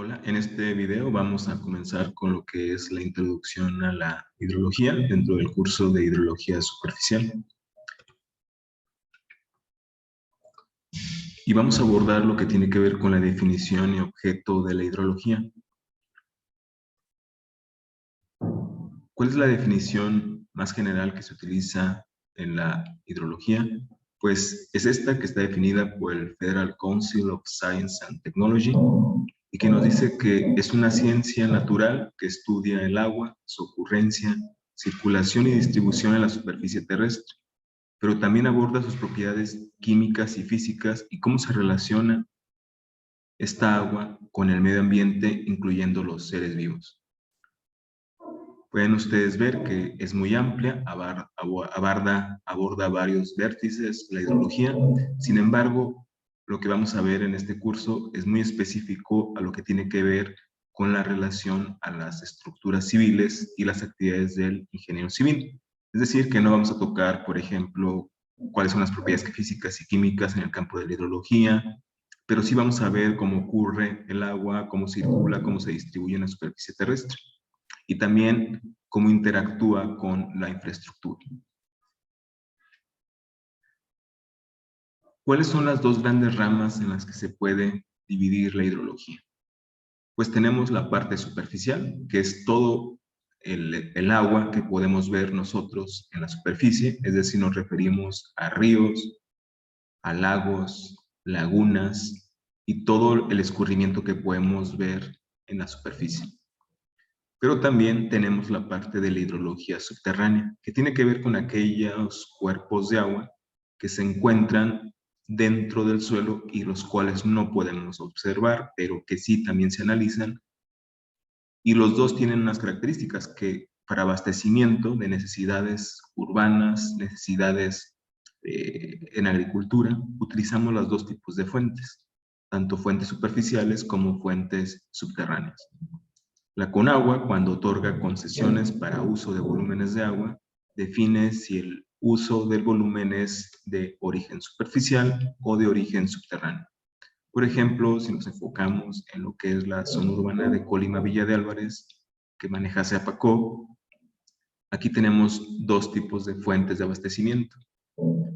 Hola, en este video vamos a comenzar con lo que es la introducción a la hidrología dentro del curso de hidrología superficial. Y vamos a abordar lo que tiene que ver con la definición y objeto de la hidrología. ¿Cuál es la definición más general que se utiliza en la hidrología? Pues es esta que está definida por el Federal Council of Science and Technology y que nos dice que es una ciencia natural que estudia el agua, su ocurrencia, circulación y distribución en la superficie terrestre, pero también aborda sus propiedades químicas y físicas y cómo se relaciona esta agua con el medio ambiente, incluyendo los seres vivos. Pueden ustedes ver que es muy amplia, aborda varios vértices la hidrología. Sin embargo, lo que vamos a ver en este curso es muy específico a lo que tiene que ver con la relación a las estructuras civiles y las actividades del ingeniero civil. Es decir, que no vamos a tocar, por ejemplo, cuáles son las propiedades físicas y químicas en el campo de la hidrología, pero sí vamos a ver cómo ocurre el agua, cómo circula, cómo se distribuye en la superficie terrestre y también cómo interactúa con la infraestructura. ¿Cuáles son las dos grandes ramas en las que se puede dividir la hidrología? Pues tenemos la parte superficial, que es todo el agua que podemos ver nosotros en la superficie, es decir, nos referimos a ríos, a lagos, lagunas y todo el escurrimiento que podemos ver en la superficie. Pero también tenemos la parte de la hidrología subterránea, que tiene que ver con aquellos cuerpos de agua que se encuentran dentro del suelo y los cuales no podemos observar, pero que sí también se analizan. Y los dos tienen unas características que para abastecimiento de necesidades urbanas, necesidades en agricultura, utilizamos los dos tipos de fuentes, tanto fuentes superficiales como fuentes subterráneas. La CONAGUA, cuando otorga concesiones para uso de volúmenes de agua, define si el uso del volumen es de origen superficial o de origen subterráneo. Por ejemplo, si nos enfocamos en lo que es la zona urbana de Colima-Villa de Álvarez, que maneja Seapacó, aquí tenemos dos tipos de fuentes de abastecimiento.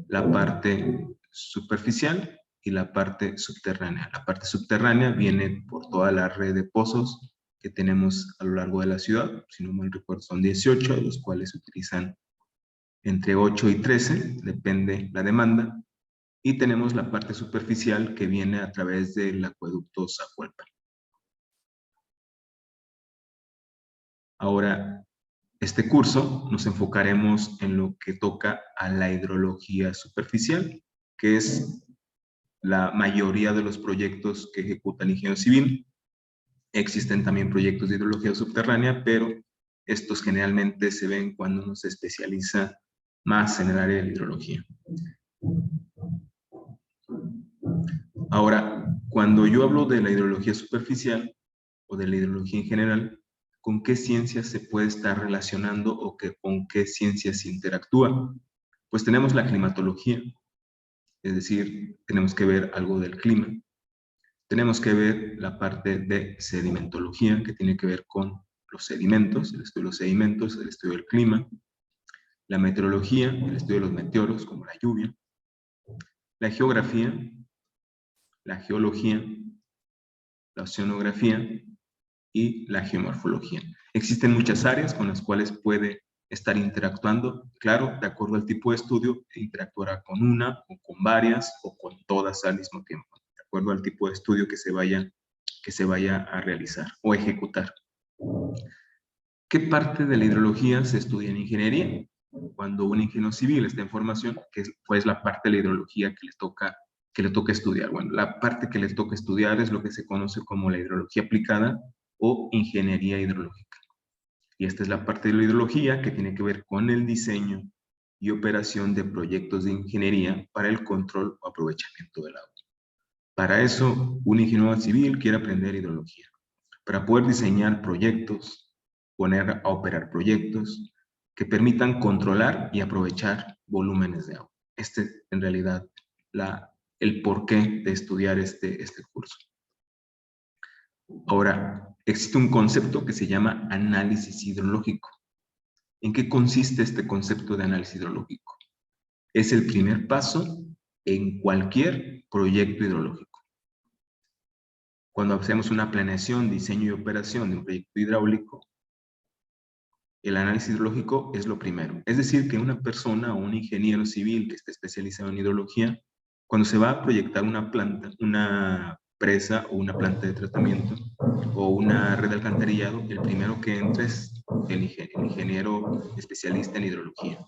La parte superficial y la parte subterránea. La parte subterránea viene por toda la red de pozos que tenemos a lo largo de la ciudad, si no mal recuerdo son 18, los cuales se utilizan entre 8 y 13, depende la demanda, y tenemos la parte superficial que viene a través del acueducto Zacualpan. Ahora, este curso nos enfocaremos en lo que toca a la hidrología superficial, que es la mayoría de los proyectos que ejecuta el ingeniero civil. Existen también proyectos de hidrología subterránea, pero estos generalmente se ven cuando uno se especializa más en el área de la hidrología. Ahora, cuando yo hablo de la hidrología superficial o de la hidrología en general, ¿con qué ciencias se puede estar relacionando o con qué ciencias se interactúa? Pues tenemos la climatología, es decir, tenemos que ver algo del clima. Tenemos que ver la parte de sedimentología, que tiene que ver con los sedimentos, el estudio de los sedimentos, el estudio del clima. La meteorología, el estudio de los meteoros, como la lluvia. La geografía, la geología, la oceanografía y la geomorfología. Existen muchas áreas con las cuales puede estar interactuando. Claro, de acuerdo al tipo de estudio, interactuará con una o con varias o con todas al mismo tiempo, de acuerdo al tipo de estudio que se vaya a realizar o ejecutar. ¿Qué parte de la hidrología se estudia en ingeniería? Cuando un ingeniero civil está en formación, ¿cuál es la parte de la hidrología que le toca estudiar? Bueno, la parte que le toca estudiar es lo que se conoce como la hidrología aplicada o ingeniería hidrológica. Y esta es la parte de la hidrología que tiene que ver con el diseño y operación de proyectos de ingeniería para el control o aprovechamiento del agua. Para eso, un ingeniero civil quiere aprender hidrología. Para poder diseñar proyectos, poner a operar proyectos que permitan controlar y aprovechar volúmenes de agua. Este en realidad el porqué de estudiar este curso. Ahora, existe un concepto que se llama análisis hidrológico. ¿En qué consiste este concepto de análisis hidrológico? Es el primer paso en cualquier proyecto hidrológico. Cuando hacemos una planeación, diseño y operación de un proyecto hidráulico, el análisis hidrológico es lo primero. Es decir, que una persona o un ingeniero civil que esté especializado en hidrología, cuando se va a proyectar una planta, una presa o una planta de tratamiento o una red de alcantarillado, el primero que entra es el ingeniero especialista en hidrología,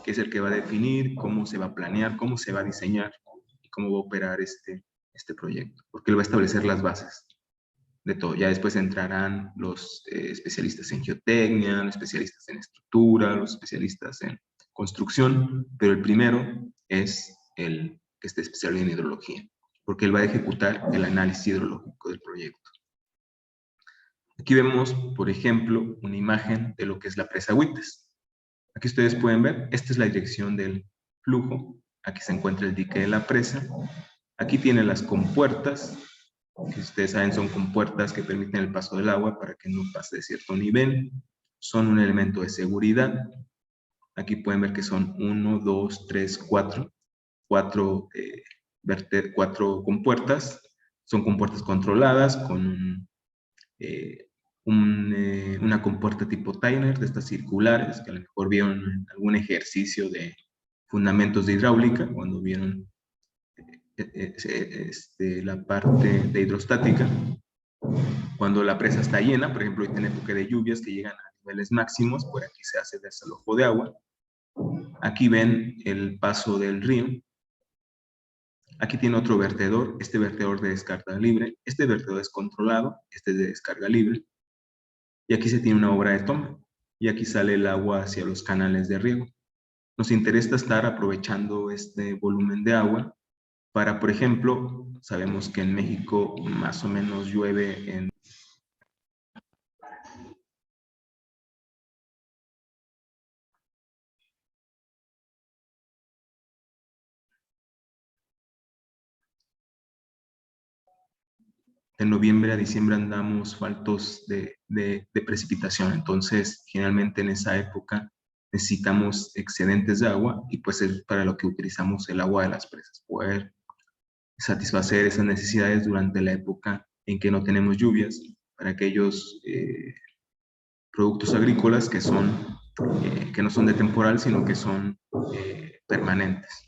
que es el que va a definir cómo se va a planear, cómo se va a diseñar y cómo va a operar este proyecto, porque él va a establecer las bases de todo. Ya después entrarán los especialistas en geotecnia, los especialistas en estructura, los especialistas en construcción, pero el primero es el que esté especializado en hidrología, porque él va a ejecutar el análisis hidrológico del proyecto. Aquí vemos, por ejemplo, una imagen de lo que es la presa Huites. Aquí ustedes pueden ver, esta es la dirección del flujo, aquí se encuentra el dique de la presa, aquí tiene las compuertas, que ustedes saben son compuertas que permiten el paso del agua para que no pase de cierto nivel, son un elemento de seguridad. Aquí pueden ver que son 1, 2, 3, 4, cuatro compuertas, son compuertas controladas con una compuerta tipo Tyner, de estas circulares, que a lo mejor vieron algún ejercicio de fundamentos de hidráulica, cuando vieron la parte de hidrostática. Cuando la presa está llena, por ejemplo, en época de lluvias que llegan a niveles máximos, por aquí se hace desalojo de agua. Aquí ven el paso del río. Aquí tiene otro vertedor, este vertedor de descarga libre. Este vertedor es controlado, este es de descarga libre. Y aquí se tiene una obra de toma. Y aquí sale el agua hacia los canales de riego. Nos interesa estar aprovechando este volumen de agua para, por ejemplo, sabemos que en México más o menos llueve en... De noviembre a diciembre andamos faltos de precipitación, entonces generalmente en esa época necesitamos excedentes de agua y pues es para lo que utilizamos el agua de las presas, poder satisfacer esas necesidades durante la época en que no tenemos lluvias, para aquellos productos agrícolas que no son de temporal, sino que son permanentes.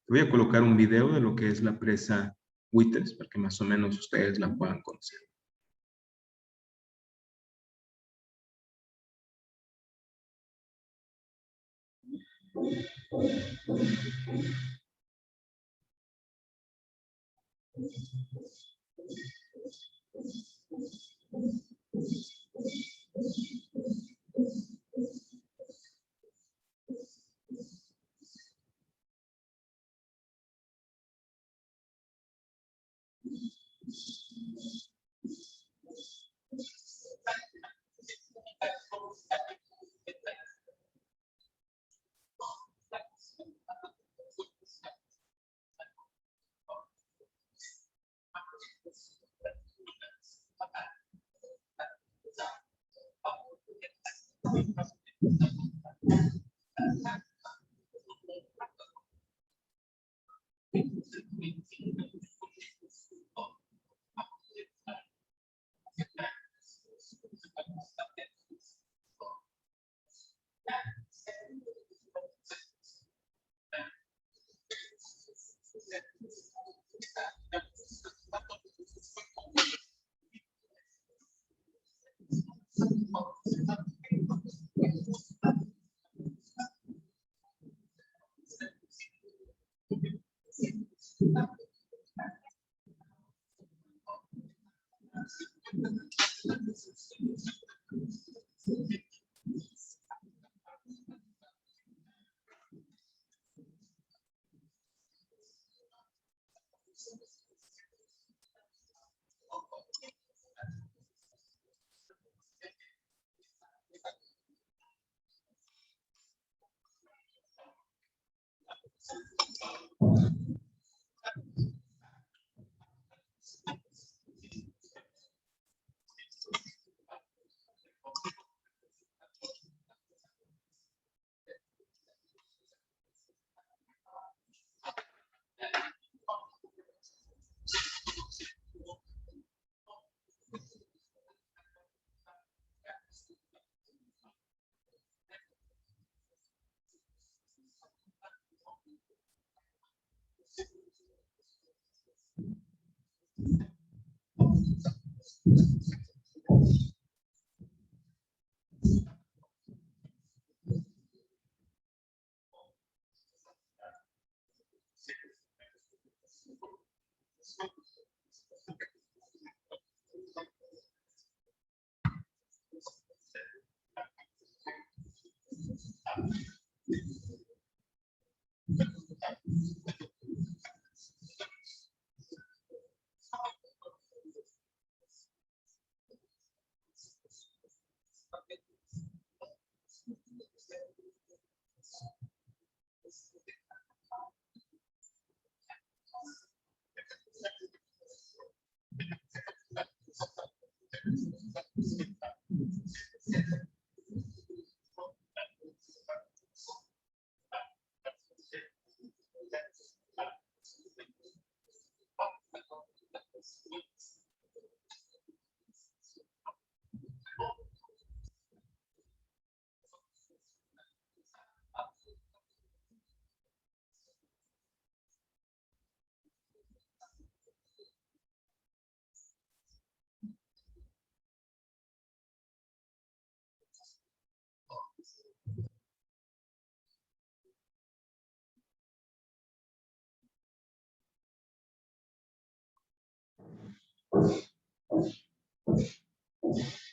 Voy a colocar un video de lo que es la presa Huites, para que más o menos ustedes la puedan conocer.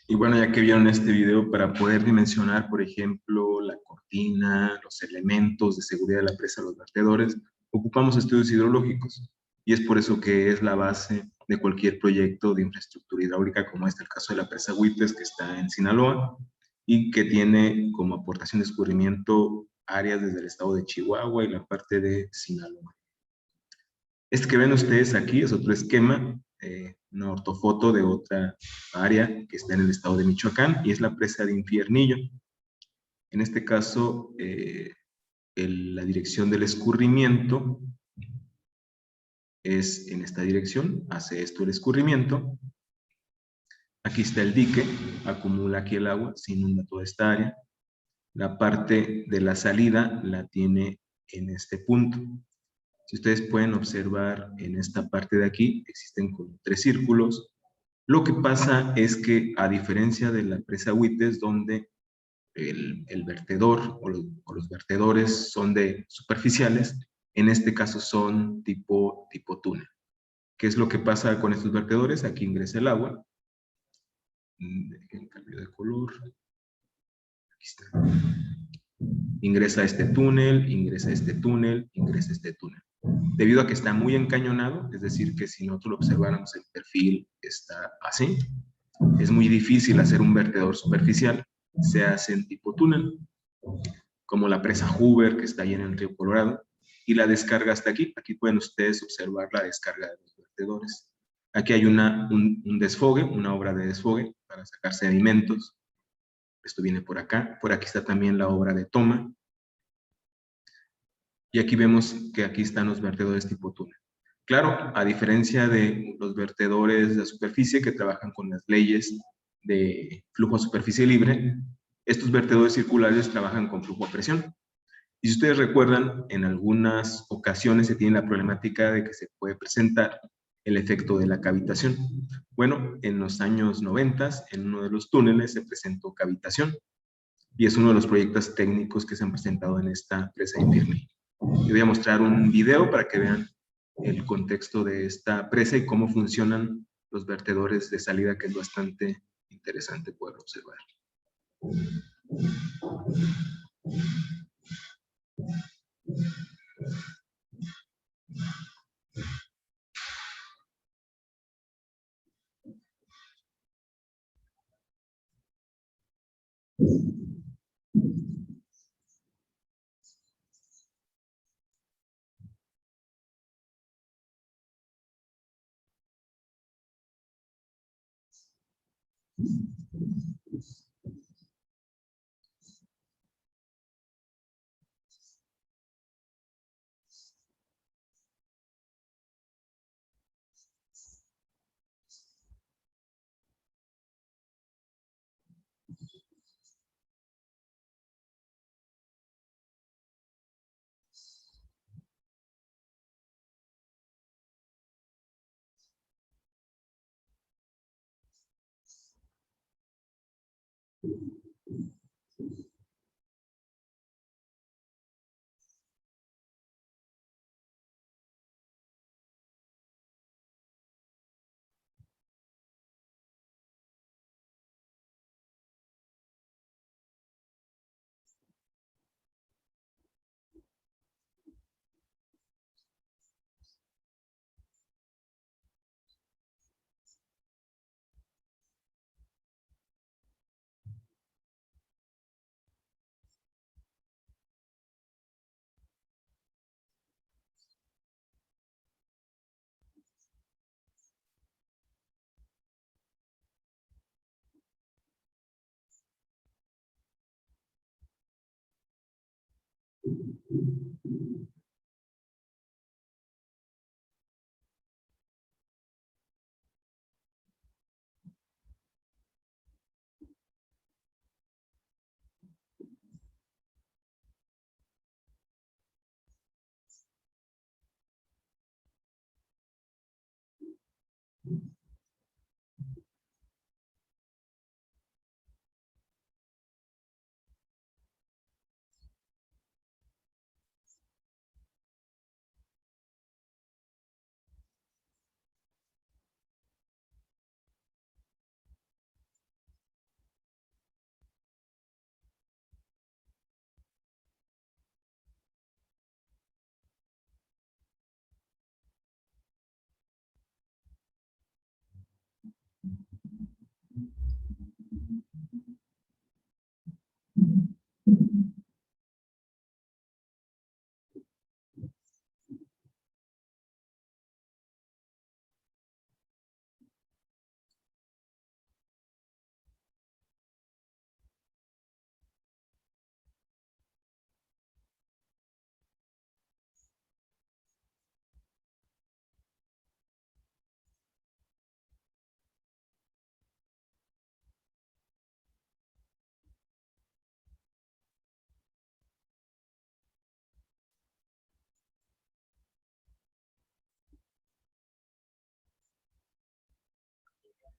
Y bueno, ya que vieron este video, para poder dimensionar, por ejemplo, la cortina, los elementos de seguridad de la presa, los vertedores, ocupamos estudios hidrológicos. Y es por eso que es la base de cualquier proyecto de infraestructura hidráulica, como este el caso de la presa Huites, que está en Sinaloa, y que tiene como aportación de escurrimiento áreas desde el estado de Chihuahua y la parte de Sinaloa. Este que ven ustedes aquí es otro esquema, una ortofoto de otra área que está en el estado de Michoacán y es la presa de Infiernillo. En este caso, la dirección del escurrimiento es en esta dirección, hace esto el escurrimiento. Aquí está el dique, acumula aquí el agua, se inunda toda esta área. La parte de la salida la tiene en este punto. Si ustedes pueden observar en esta parte de aquí, existen como 3 círculos. Lo que pasa es que, a diferencia de la presa Huites, donde el vertedor o los vertedores son de superficiales, en este caso son tipo túnel. ¿Qué es lo que pasa con estos vertedores? Aquí ingresa el agua. Dejen cambio de color. Aquí está. Ingresa a este túnel, ingresa a este túnel, ingresa a este túnel. Debido a que está muy encañonado, es decir, que si nosotros lo observáramos, el perfil está así, es muy difícil hacer un vertedor superficial, se hace en tipo túnel, como la presa Hoover, que está ahí en el río Colorado, y la descarga hasta aquí. Aquí pueden ustedes observar la descarga de los vertedores. Aquí hay un desfogue, una obra de desfogue para sacar sedimentos. Esto viene por acá. Por aquí está también la obra de toma. Y aquí vemos que aquí están los vertedores tipo túnel. Claro, a diferencia de los vertedores de superficie que trabajan con las leyes de flujo a superficie libre, estos vertedores circulares trabajan con flujo a presión. Y si ustedes recuerdan, en algunas ocasiones se tiene la problemática de que se puede presentar el efecto de la cavitación. Bueno, en los años 90, en uno de los túneles se presentó cavitación y es uno de los proyectos técnicos que se han presentado en esta presa de Infiernillo. Les voy a mostrar un video para que vean el contexto de esta presa y cómo funcionan los vertedores de salida, que es bastante interesante poder observar.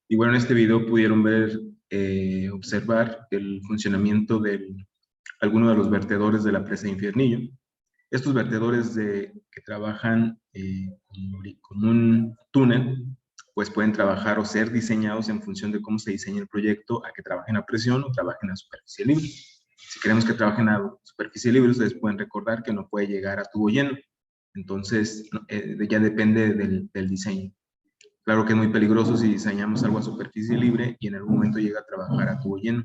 Y bueno, en este video pudieron ver, observar el funcionamiento de algunos de los vertedores de la presa de Infiernillo. Estos vertedores que trabajan con un túnel, pues pueden trabajar o ser diseñados en función de cómo se diseña el proyecto, a que trabajen a presión o trabajen a superficie libre. Si queremos que trabajen a superficie libre, ustedes pueden recordar que no puede llegar a tubo lleno. Entonces, ya depende del diseño. Claro que es muy peligroso si diseñamos algo a superficie libre y en algún momento llega a trabajar a tubo lleno.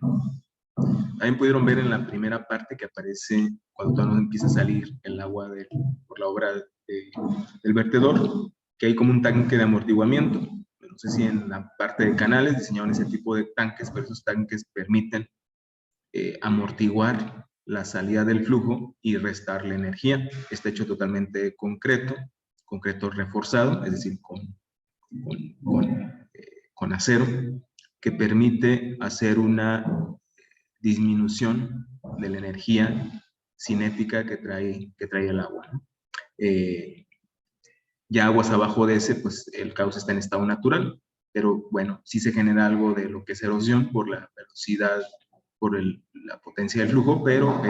También pudieron ver en la primera parte que aparece cuando todavía no empieza a salir el agua por la obra del vertedor, que hay como un tanque de amortiguamiento. No sé si en la parte de canales diseñaron ese tipo de tanques, pero esos tanques permiten amortiguar la salida del flujo y restarle energía. Está hecho totalmente de concreto reforzado, es decir, con acero, que permite hacer una disminución de la energía cinética que trae el agua, ¿no? Ya aguas abajo de ese, pues el cauce está en estado natural, pero bueno, sí se genera algo de lo que es erosión por la velocidad, por la potencia del flujo, pero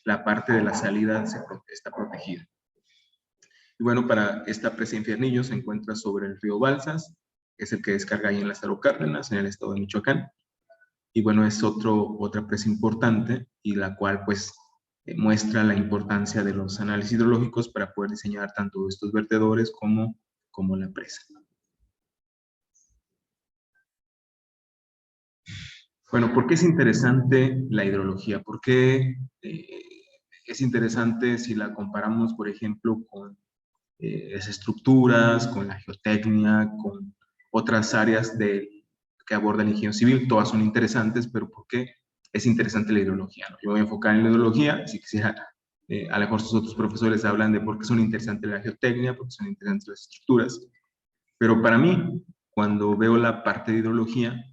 la parte de la salida está protegida. Y bueno, para esta presa Infiernillo se encuentra sobre el río Balsas, que es el que descarga ahí en Lázaro Cárdenas, en el estado de Michoacán. Y bueno, es otra presa importante y la cual pues muestra la importancia de los análisis hidrológicos para poder diseñar tanto estos vertedores como la presa. Bueno, ¿por qué es interesante la hidrología? ¿Por qué es interesante si la comparamos, por ejemplo, con las estructuras, con la geotecnia, con otras áreas que aborda el ingeniero civil. Todas son interesantes, pero ¿por qué es interesante la hidrología? ¿No? Yo me voy a enfocar en la hidrología. Si quisiera, a lo mejor sus otros profesores hablan de por qué son interesantes la geotecnia, por qué son interesantes las estructuras. Pero para mí, cuando veo la parte de hidrología,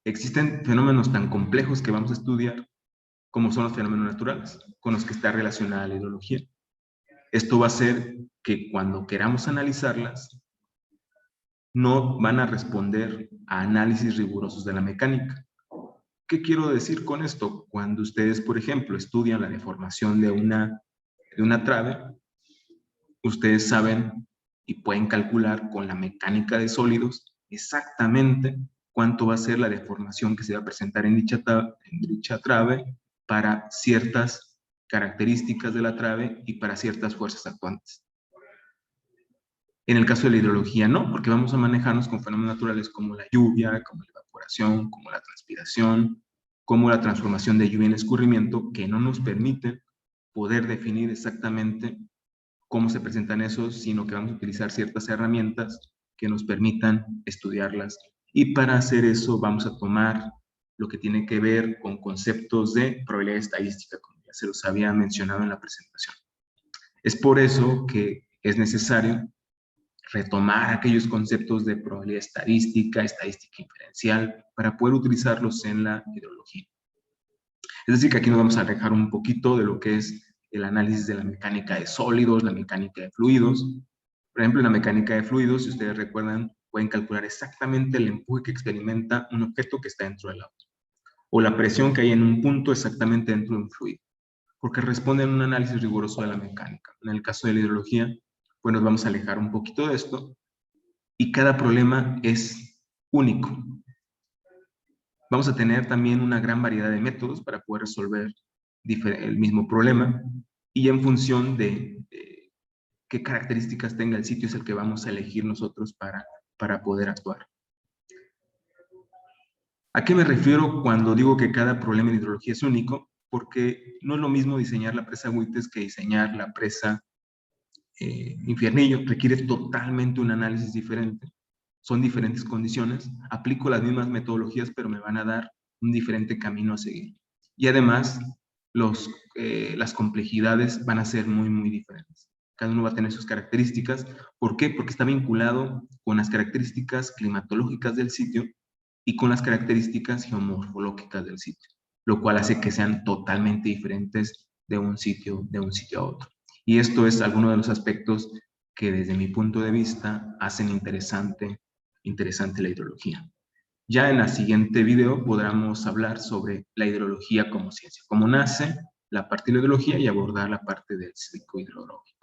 existen fenómenos tan complejos que vamos a estudiar como son los fenómenos naturales, con los que está relacionada la hidrología. Esto va a hacer que cuando queramos analizarlas, no van a responder a análisis rigurosos de la mecánica. ¿Qué quiero decir con esto? Cuando ustedes, por ejemplo, estudian la deformación de una trave, ustedes saben y pueden calcular con la mecánica de sólidos exactamente cuánto va a ser la deformación que se va a presentar en dicha trave para ciertas características de la trave y para ciertas fuerzas actuantes. En el caso de la hidrología no, porque vamos a manejarnos con fenómenos naturales como la lluvia, como la evaporación, como la transpiración, como la transformación de lluvia en escurrimiento, que no nos permiten poder definir exactamente cómo se presentan esos, sino que vamos a utilizar ciertas herramientas que nos permitan estudiarlas. Y para hacer eso vamos a tomar lo que tiene que ver con conceptos de probabilidad estadística, como ya se los había mencionado en la presentación. Es por eso que es necesario retomar aquellos conceptos de probabilidad estadística, estadística inferencial, para poder utilizarlos en la hidrología. Es decir, que aquí nos vamos a alejar un poquito de lo que es el análisis de la mecánica de sólidos, la mecánica de fluidos. Por ejemplo, en la mecánica de fluidos, si ustedes recuerdan, pueden calcular exactamente el empuje que experimenta un objeto que está dentro del agua, o la presión que hay en un punto exactamente dentro de un fluido, porque responden a un análisis riguroso de la mecánica. En el caso de la hidrología, pues nos vamos a alejar un poquito de esto, y cada problema es único. Vamos a tener también una gran variedad de métodos para poder resolver el mismo problema, y en función de qué características tenga el sitio es el que vamos a elegir nosotros para poder actuar. ¿A qué me refiero cuando digo que cada problema en hidrología es único? Porque no es lo mismo diseñar la presa Huites que diseñar la presa Infiernillo. Requiere totalmente un análisis diferente. Son diferentes condiciones. Aplico las mismas metodologías, pero me van a dar un diferente camino a seguir. Y además, las complejidades van a ser muy, muy diferentes. Cada uno va a tener sus características. ¿Por qué? Porque está vinculado con las características climatológicas del sitio y con las características geomorfológicas del sitio, lo cual hace que sean totalmente diferentes de un sitio a otro. Y esto es alguno de los aspectos que desde mi punto de vista hacen interesante la hidrología. Ya en el siguiente video podremos hablar sobre la hidrología como ciencia, cómo nace la parte de la hidrología y abordar la parte del ciclo hidrológico.